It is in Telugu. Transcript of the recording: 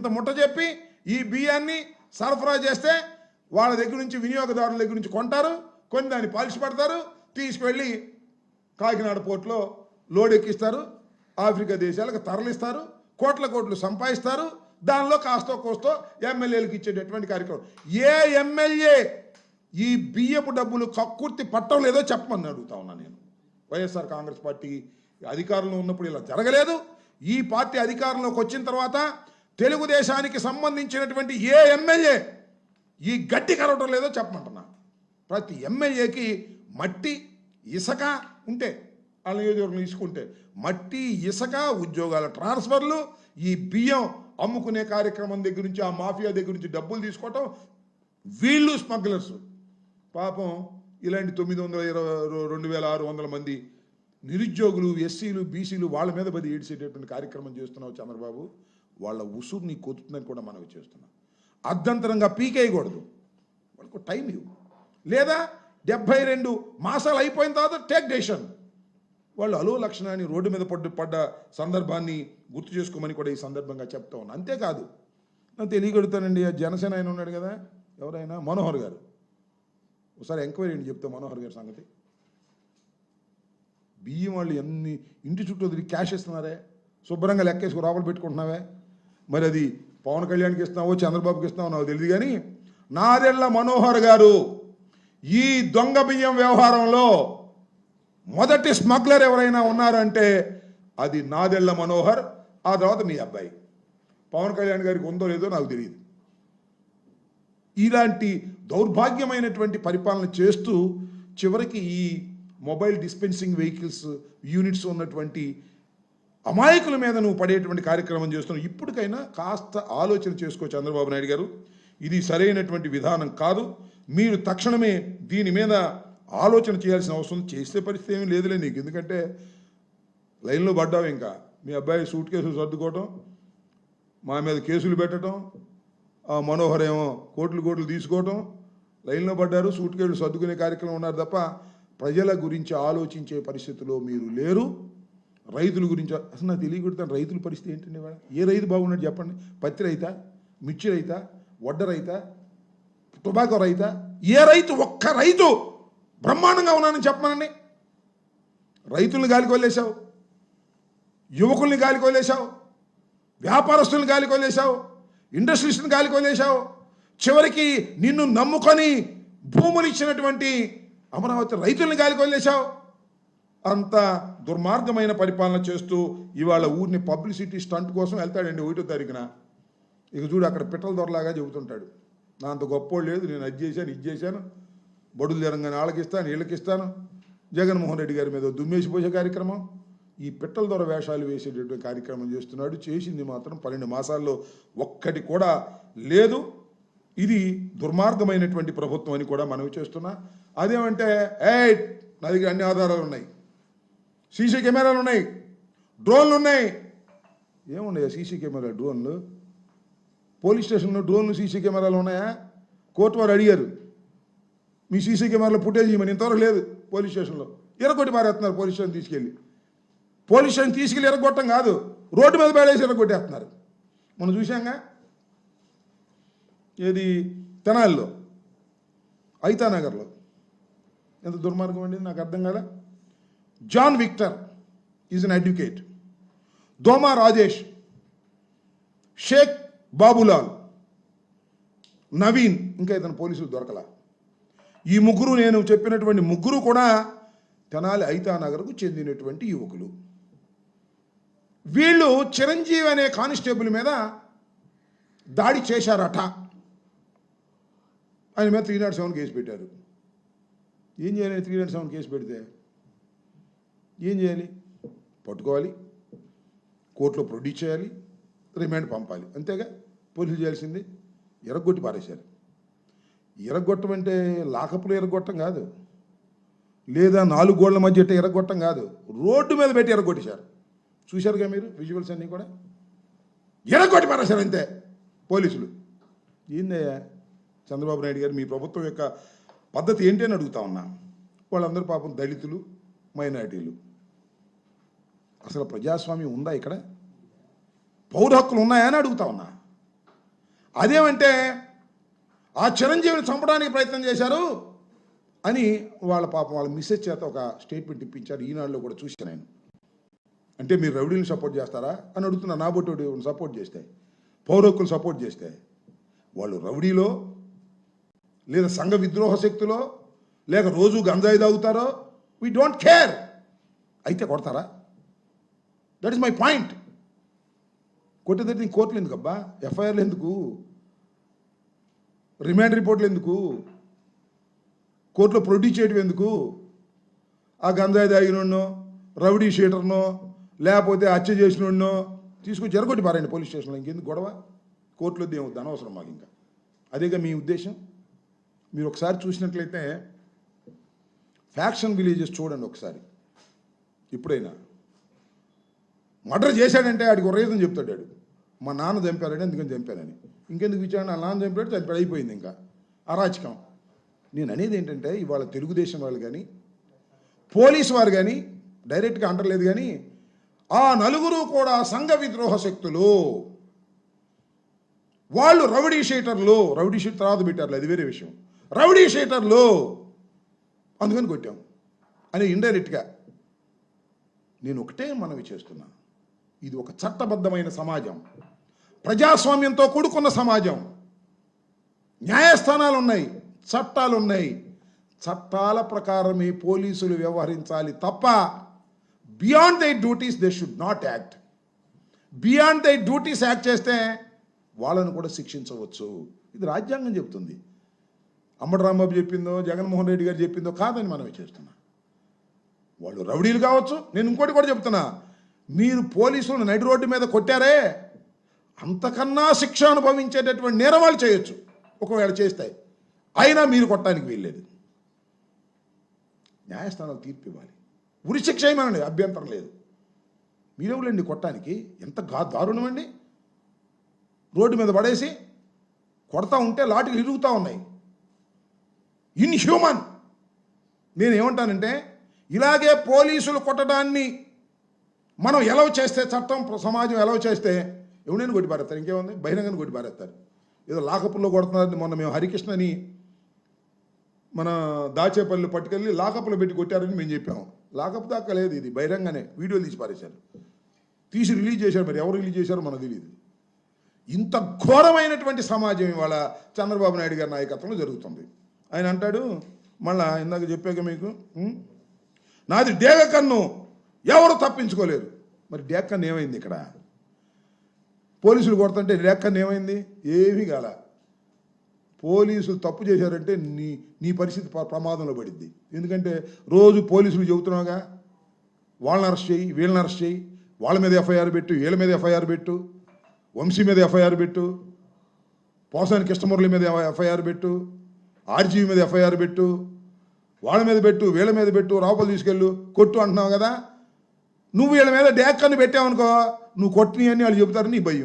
ఇంత ముట్ట చెప్పి ఈ బియ్యాన్ని సరఫరా చేస్తే వాళ్ళ దగ్గర నుంచి వినియోగదారుల దగ్గర నుంచి కొంటారు, కొని దాన్ని పాలిష్ పడతారు, తీసుకువెళ్ళి కాకినాడ పోర్టులో లోడ్ ఎక్కిస్తారు, ఆఫ్రికా దేశాలకు తరలిస్తారు, కోట్లు సంపాదిస్తారు. దానిలో కాస్తో కోస్తో ఎమ్మెల్యేలకు ఇచ్చేటటువంటి కార్యక్రమం. ఏ ఎమ్మెల్యే ఈ బియ్యపు డబ్బులు కక్కుర్తి పట్టం లేదో చెప్పమని అడుగుతా ఉన్నా నేను. వైఎస్ఆర్ కాంగ్రెస్ పార్టీ అధికారంలో ఉన్నప్పుడు ఇలా జరగలేదు. ఈ పార్టీ అధికారంలోకి వచ్చిన తర్వాత తెలుగుదేశానికి సంబంధించినటువంటి ఏ ఎమ్మెల్యే ఈ గడ్డి కరవటం లేదో చెప్పమంటున్నా. ప్రతి ఎమ్మెల్యేకి మట్టి ఇసుక ఉంటే వాళ్ళ నియోజకవర్గం తీసుకుంటే మట్టి ఇసుక ఉద్యోగాల ట్రాన్స్ఫర్లు, ఈ బియ్యం అమ్ముకునే కార్యక్రమం దగ్గర నుంచి ఆ మాఫియా దగ్గర నుంచి డబ్బులు తీసుకోవటం, వీళ్ళు స్మగ్లర్స్. పాపం ఇలాంటి 922,600 మంది నిరుద్యోగులు, ఎస్సీలు, బీసీలు వాళ్ళ మీద పది ఏడ్చేటటువంటి కార్యక్రమం చేస్తున్నావు చంద్రబాబు. వాళ్ళ ఉసురుని కొతుతుందని కూడా మనవి చేస్తున్నాం. అర్ధంతరంగా పీకేయకూడదు, వాళ్ళకు టైం ఇవ్వు. లేదా 72 మాసాలు అయిపోయిన తర్వాత టేక్ డెసిషన్. వాళ్ళు అలో లక్షణాన్ని రోడ్డు మీద పడ్డ సందర్భాన్ని గుర్తు చేసుకోమని కూడా ఈ సందర్భంగా చెప్తా ఉన్నా. అంతేకాదు, నేను తెలియగలుగుతానండి, జనసేన ఆయన ఉన్నాడు కదా, ఎవరైనా మనోహర్ గారు, ఒకసారి ఎంక్వైరీ అని చెప్తా మనోహర్ గారి సంగతి. బియ్యం వాళ్ళు ఎన్ని ఇంటి చుట్టూ తిరిగి క్యాష్ ఇస్తున్నారే, శుభ్రంగా లెక్కేసుకు లోపల పెట్టుకుంటున్నావే. మరి అది పవన్ కళ్యాణ్కి ఇస్తున్నావో చంద్రబాబుకి ఇస్తున్నావో నాకు తెలియదు, కానీ నాదెళ్ల మనోహర్ గారు ఈ దొంగ బియ్యం వ్యవహారంలో మొదటి స్మగ్లర్ ఎవరైనా ఉన్నారంటే అది నాదెళ్ల మనోహర్, ఆ తర్వాత మీ అబ్బాయి. పవన్ కళ్యాణ్ గారికి ఉందో లేదో నాకు తెలియదు. ఇలాంటి దౌర్భాగ్యమైనటువంటి పరిపాలన చేస్తూ చివరికి ఈ మొబైల్ డిస్పెన్సింగ్ వెహికల్స్ యూనిట్స్ ఉన్నటువంటి అమాయకుల మీద నువ్వు పడేటువంటి కార్యక్రమం చేస్తున్నావు. ఇప్పటికైనా కాస్త ఆలోచన చేసుకో చంద్రబాబు నాయుడు గారు, ఇది సరైనటువంటి విధానం కాదు. మీరు తక్షణమే దీని మీద ఆలోచన చేయాల్సిన అవసరం, చేసే పరిస్థితి ఏమీ లేదులే నీకు. ఎందుకంటే లైన్లో పడ్డావు. ఇంకా మీ అబ్బాయి సూట్ కేసులు సర్దుకోవటం, మా మీద కేసులు పెట్టడం, ఆ మనోహర్ ఏమో కోట్లు తీసుకోవటం, లైన్లో పడ్డారు, సూట్ కేసులు సర్దుకునే కార్యక్రమం ఉన్నారు తప్ప ప్రజల గురించి ఆలోచించే పరిస్థితిలో మీరు లేరు. రైతుల గురించి అసలు నాకు తెలియకూడతాను. రైతుల పరిస్థితి ఏంటండి? ఏ రైతు బాగున్నాడు చెప్పండి? పత్తి రైతా, మిర్చి రైతా, వడ్డ రైతా, టొబాకో రైతా? ఏ రైతు, ఒక్క రైతు బ్రహ్మాండంగా ఉన్నానని చెప్పమనండి. రైతుల్ని గాలికి వదిలేశావు, యువకుల్ని గాలికి వదిలేశావు, వ్యాపారస్తుల్ని గాలికి వదిలేశావు, ఇండస్ట్రీస్ని గాలికి వదిలేశావు, చివరికి నిన్ను నమ్ముకొని భూములు ఇచ్చినటువంటి అమరావతి రైతుల్ని గాలికి వదిలేశావు. అంత దుర్మార్గమైన పరిపాలన చేస్తూ ఇవాళ ఊరిని పబ్లిసిటీ స్టంట్ కోసం వెళ్తాడండి 1వ తారీఖున. ఇక చూడు, అక్కడ పిట్టల దొరలాగా చెబుతుంటాడు, నా అంత గొప్పోడు లేదు, నేను అది చేశాను ఇది చేశాను, బడులు తెలంగాణ వాళ్ళకి ఇస్తాను వీళ్ళకి ఇస్తాను. జగన్మోహన్ రెడ్డి గారి మీద దుమ్మేసిపోసే కార్యక్రమం, ఈ పిట్టల దొర వేషాలు వేసేటటువంటి కార్యక్రమం చేస్తున్నాడు. చేసింది మాత్రం 12 మాసాల్లో ఒక్కటి కూడా లేదు. ఇది దుర్మార్గమైనటువంటి ప్రభుత్వం అని కూడా మనవి చేస్తున్నా. అదేమంటే నా దగ్గర అన్ని ఆధారాలు ఉన్నాయి, సీసీ కెమెరాలు ఉన్నాయి, డ్రోన్లు ఉన్నాయి. ఏమున్నాయా సీసీ కెమెరా, డ్రోన్లు? పోలీస్ స్టేషన్లో డ్రోన్లు సీసీ కెమెరాలు ఉన్నాయా? కోర్టు వారు అడిగారు, మీ సీసీ కెమెరాలో ఫుటేజ్ ఇవ్వమని. ఇంతవరకు లేదు. పోలీస్ స్టేషన్లో ఎరగొట్టి పారేస్తున్నారు. పోలీస్ స్టేషన్ తీసుకెళ్ళి ఎరగొట్టం కాదు, రోడ్డు మీద పడేసి ఎరగొట్టేస్తున్నారు. మనం చూసాంగా, ఏది తెనాలిలో, ఐతానగర్లో. ఎంత దుర్మార్గం అండి, నాకు అర్థం కాలే. John Victor is an advocate, Doma Rajesh, Sheikh Babulal, Naveen, ఇంకా ఇతను పోలీసులు దొరకలా. ఈ ముగ్గురు, నేను చెప్పినటువంటి ముగ్గురు కూడా తెనాలి ఐతానగర్కు చెందినటువంటి యువకులు. వీళ్ళు చిరంజీవి అనే కానిస్టేబుల్ మీద దాడి చేశారట. ఆయన మీద 307 కేసు పెట్టారు. ఏం చేయాలి? 307 కేసు పెడితే ఏం చేయాలి? పట్టుకోవాలి, కోర్టులో ప్రొడ్యూస్ చేయాలి, రిమాండ్ పంపాలి, అంతేగా పోలీసులు చేయాల్సింది. ఎరగొట్టి పారేశారు. ఎరగొట్టం అంటే లాకప్లో ఎరగొట్టం కాదు, లేదా 4 గోళ్ల మధ్య ఎరగొట్టం కాదు, రోడ్డు మీద పెట్టి ఎరగొట్టేశారు. చూశారుగా మీరు విజువల్స్ అన్నీ కూడా. ఎరగొట్టి పారేశారు అంతే పోలీసులు. ఏందయ్యా చంద్రబాబు నాయుడు గారు, మీ ప్రభుత్వం యొక్క పద్ధతి ఏంటి అని అడుగుతా ఉన్నా. వాళ్ళందరూ పాపం దళితులు, మైనారిటీలు. అసలు ప్రజాస్వామ్యం ఉందా ఇక్కడ? పౌర హక్కులు ఉన్నాయా అని అడుగుతా ఉన్నా. అదేమంటే ఆ చిరంజీవిని చంపడానికి ప్రయత్నం చేశారు అని వాళ్ళ పాపం వాళ్ళ మిస్సెస్ చేత ఒక స్టేట్మెంట్ ఇప్పించారు. ఈనాడులో కూడా చూశాను నేను. అంటే మీరు రౌడీలను సపోర్ట్ చేస్తారా అని అడుగుతున్నా. నా బొట్టు సపోర్ట్ చేస్తే, పౌరకులు సపోర్ట్ చేస్తే, వాళ్ళు రౌడీలో లేదా సంఘ విద్రోహ శక్తిలో లేక రోజు గంజాయి తాగుతారో వీ డోంట్ కేర్. అయితే కొడతారా? That is my point. కొట్టేదైతే కోర్టులు ఎందుకు అబ్బా? ఎఫ్ఐఆర్లు ఎందుకు? రిమాండ్ రిపోర్ట్లు ఎందుకు? కోర్టులో ప్రొడ్యూస్ చేయడం ఎందుకు? ఆ గంజాయి తాగినోడినో, రౌడీ షీటర్నో, లేకపోతే హత్య చేసినోడినో తీసుకొచ్చి ఎరగొట్టి పారండి పోలీస్ స్టేషన్లో. ఇంకెందుకు గొడవ? కోర్టులో ఏమవుద్ది? అనవసరం మాకు. ఇంకా అదేగా మీ ఉద్దేశం. మీరు ఒకసారి చూసినట్లయితే ఫ్యాక్షన్ విలేజెస్ చూడండి ఒకసారి. ఎప్పుడైనా మర్డర్ చేశాడంటే ఆడికి ఒక రీజన్ చెప్తాడు. వాడు మా నాన్న చంపాడని, అందుకని చంపానని. ఇంకెందుకు విచారణ? వాళ్ళ నాన్న చంపాడు, చంపాడు, అయిపోయింది. ఇంకా అరాచకం. నేను అనేది ఏంటంటే ఇవాళ తెలుగుదేశం వాళ్ళు కానీ పోలీసు వారు కానీ డైరెక్ట్గా అంటలేదు, కానీ ఆ నలుగురు కూడా సంఘ విద్రోహ శక్తులు. వాళ్ళు రౌడీ షీటర్లు. రౌడీ షీటర్ తర్వాత పెట్టారు, అది వేరే విషయం. రౌడీ షీటర్లు అందుకని కొట్టాం అని ఇండైరెక్ట్గా నేను ఒకటే మనవి చేస్తున్నా. ఇది ఒక చట్టబద్ధమైన సమాజం, ప్రజాస్వామ్యంతో కూడుకున్న సమాజం. న్యాయస్థానాలు ఉన్నాయి, చట్టాలు ఉన్నాయి. చట్టాల ప్రకారమే పోలీసులు వ్యవహరించాలి తప్ప beyond they duties they should not act. Beyond they duties act చేస్తే వాళ్ళను కూడా శిక్షించవచ్చు. ఇది రాజ్యాంగం చెప్తుంది. అమ్మడి రాంబాబు చెప్పిందో, జగన్మోహన్ రెడ్డి గారు చెప్పిందో కాదని మనం చేస్తున్నా. వాళ్ళు రౌడీలు కావచ్చు. నేను ఇంకోటి కూడా చెప్తున్నా, మీరు పోలీసులను నడి రోడ్డు మీద కొట్టారే, అంతకన్నా శిక్ష అనుభవించేటటువంటి నేరం వాళ్ళు చేయొచ్చు ఒకవేళ చేస్తే. అయినా మీరు కొట్టడానికి వీల్లేదు. న్యాయస్థానాలు తీర్పు ఇవ్వాలి. ఉరిశిక్ష ఏమనండి, అభ్యంతరం లేదు. మీరెవరండి కొట్టడానికి? ఎంత దారుణం అండి. రోడ్డు మీద పడేసి కొడతా ఉంటే లాఠీలు ఇరుగుతూ ఉన్నాయి. ఇన్హ్యూమన్. నేనేమంటానంటే ఇలాగే పోలీసులు కొట్టడాన్ని మనం ఎలవ్ చేస్తే, చట్టం సమాజం ఎలవ్ చేస్తే ఎవరైనా కొట్టి పారేస్తారు. ఇంకేముంది? బహిరంగాన్ని కొట్టి పారేస్తారు. ఏదో లాకప్లో కొడుతున్నారు. మొన్న మేము హరికృష్ణని మన దాచేపల్లి పట్టుకెళ్ళి లాకప్లో పెట్టి కొట్టారని మేము చెప్పాము. లాకప్ దాకా లేదు, ఇది బహిరంగానే వీడియోలు తీసి పారేశారు. తీసి రిలీజ్ చేశారు. మరి ఎవరు రిలీజ్ చేశారో మనకు తెలియదు. ఇంత ఘోరమైనటువంటి సమాజం ఇవాళ చంద్రబాబు నాయుడు గారి నాయకత్వంలో జరుగుతుంది. ఆయన అంటాడు మళ్ళా, ఇందాక చెప్పాక మీకు, నాది డేగకన్ను, ఎవరు తప్పించుకోలేరు. మరి డేక్కన్ ఏమైంది? ఇక్కడ పోలీసులు కొడుతుంటే డేక్కన్ ఏమైంది? ఏమీ కాల. పోలీసులు తప్పు చేశారంటే నీ పరిస్థితి ప్రమాదంలో పడిద్ది. ఎందుకంటే రోజు పోలీసులు చెబుతున్నావుగా, వాళ్ళని అరెస్ట్ చేయి, వీళ్ళని అరెస్ట్ చేయి, వాళ్ళ మీద ఎఫ్ఐఆర్ పెట్టు, వీళ్ళ మీద ఎఫ్ఐఆర్ పెట్టు, వంశీ మీద ఎఫ్ఐఆర్ పెట్టు, పోసాని కృష్ణమురళి మీద ఎఫ్ఐఆర్ పెట్టు, ఆర్జీవి మీద ఎఫ్ఐఆర్ పెట్టు, వాళ్ళ మీద పెట్టు, వీళ్ళ మీద పెట్టు, రావుపల్లి తీసుకెళ్ళు, కొట్టు అంటున్నావు కదా. నువ్వు వీళ్ళ మీద డేక్కన్ను పెట్టావనుకో, నువ్వు కొట్టినవన్నీ వాళ్ళు చెబుతారని నీ భయం.